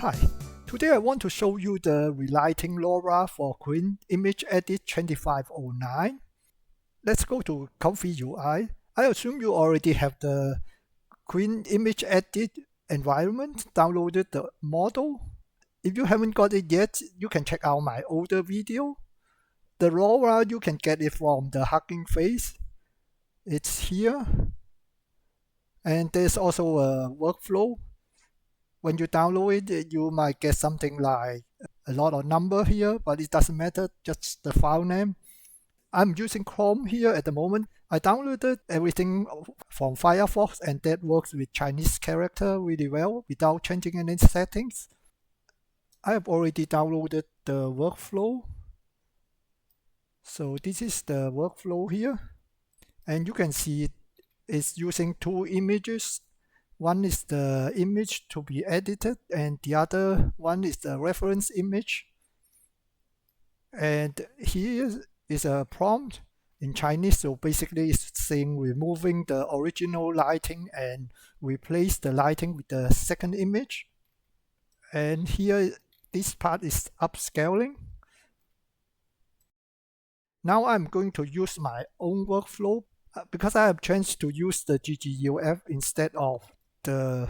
Hi, today I want to show you the relighting LoRa for Qwen-Image-Edit 2509. Let's go to Comfy UI. I assume you already have the Qwen-Image-Edit environment, downloaded the model. If you haven't got it yet, you can check out my older video. The LoRa, you can get it from the Hugging Face. It's here. And there's also a workflow. When you download it, you might get something like a lot of number here, but it doesn't matter, just the file name. I'm using Chrome here at the moment. I downloaded everything from Firefox, and that works with Chinese character really well without changing any settings. I have already downloaded the workflow. So this is the workflow here. And you can see it's using two images. One is the image to be edited, and the other one is the reference image. And here is a prompt in Chinese, so basically it's saying removing the original lighting and replace the lighting with the second image. And here, this part is upscaling. Now I'm going to use my own workflow because I have changed to use the GGUF instead of the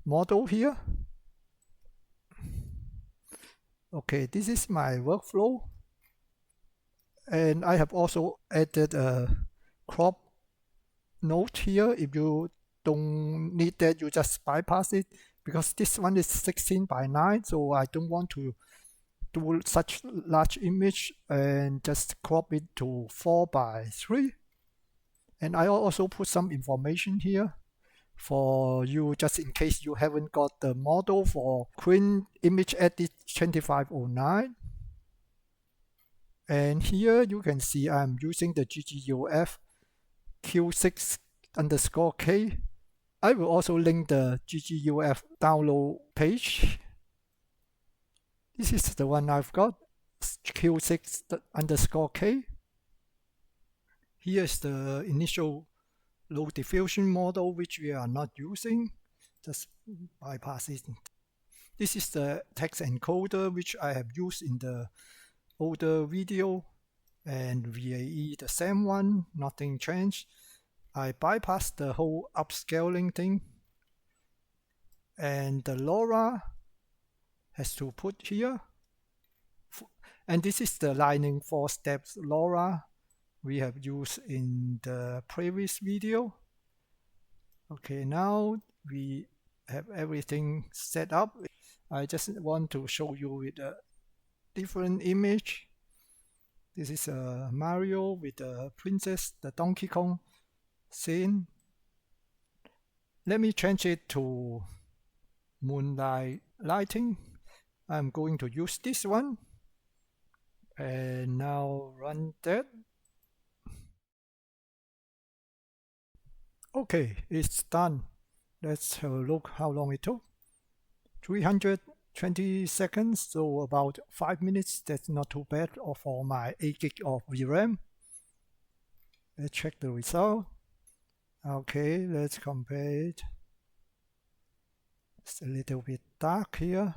model here. Okay, this is my workflow, and I have also added a crop note here. If you don't need that, you just bypass it, because this one is 16:9, so I don't want to do such large image, and just crop it to 4:3. And I also put some information here for you, just in case you haven't got the model for Qwen-Image-Edit 2509. And here you can see I'm using the GGUF Q6_K. I will also link the GGUF download page. This is the one I've got, Q6_K. Here's the initial low diffusion model, which we are not using. Just bypass it. This is the text encoder, which I have used in the older video, and VAE the same one, nothing changed. I bypassed the whole upscaling thing, and the LoRa has to put here. And this is the lightning 4 steps LoRa we have used in the previous video. Okay, now we have everything set up. I just want to show you with a different image. This is a Mario with the princess, the Donkey Kong scene. Let me change it to moonlight lighting. I'm going to use this one, and now run that. Okay, it's done. Let's have a look how long it took. 320 seconds, so about 5 minutes. That's not too bad for my 8 GB of VRAM. Let's check the result. Okay, let's compare it. It's a little bit dark here.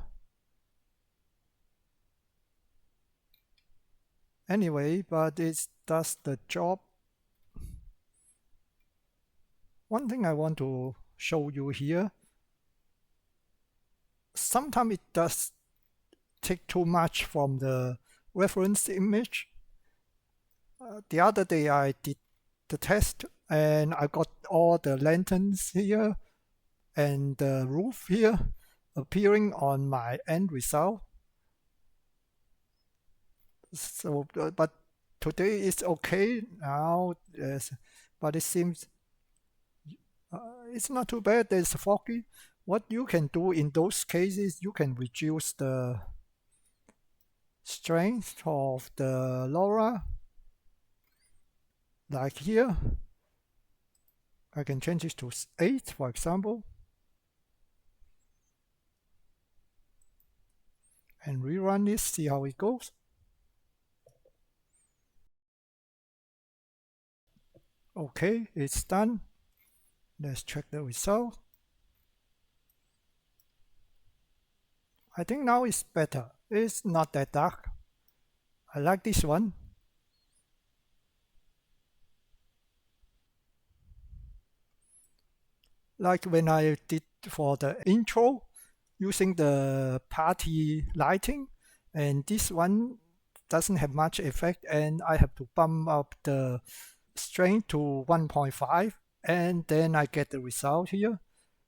Anyway, but it does the job. One thing I want to show you here, sometimes it does take too much from the reference image. The other day I did the test, and I got all the lanterns here and the roof here appearing on my end result. So, but today it's okay now, but it seems it's not too bad. There's foggy. What you can do in those cases, you can reduce the strength of the LoRa. Like here, I can change it to 8, for example, and rerun this, see how it goes. Okay, it's done. Let's check the result. I think now it's better. It's not that dark. I like this one. Like when I did for the intro using the party lighting, and this one doesn't have much effect, and I have to bump up the strength to 1.5, and then I get the result here.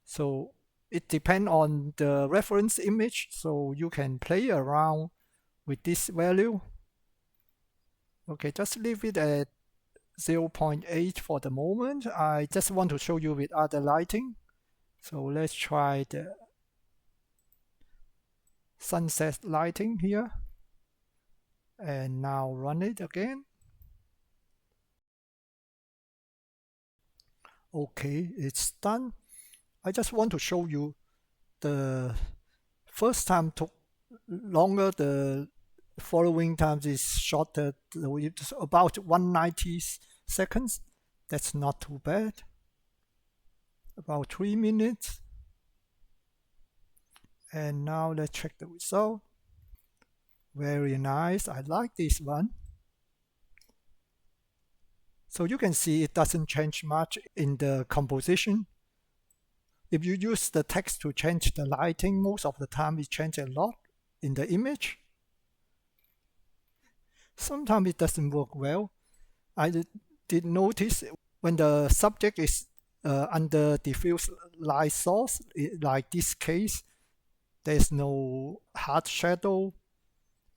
So it depends on the reference image, so you can play around with this value. Okay, just leave it at 0.8 for the moment. I just want to show you with other lighting. So let's try the sunset lighting here. And now run it again. Okay, it's done. I just want to show you the first time took longer, the following times is shorter. It's about 190 seconds. That's not too bad. About 3 minutes. And now let's check the result. Very nice. I like this one. So you can see it doesn't change much in the composition. If you use the text to change the lighting, most of the time it changes a lot in the image. Sometimes it doesn't work well. I did notice when the subject is under diffuse light source, like this case, there's no hard shadow,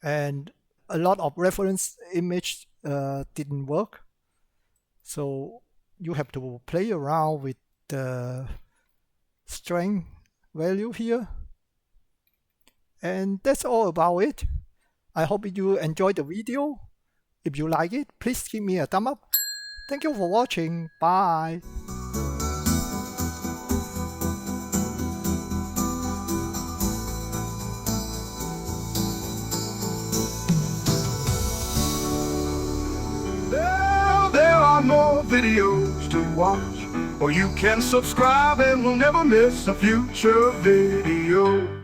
and a lot of reference image didn't work. So you have to play around with the strength value here. And that's all about it. I hope you enjoyed the video. If you like it, please give me a thumb up. Thank you for watching. Bye. There are more videos to watch, or you can subscribe and we'll never miss a future video.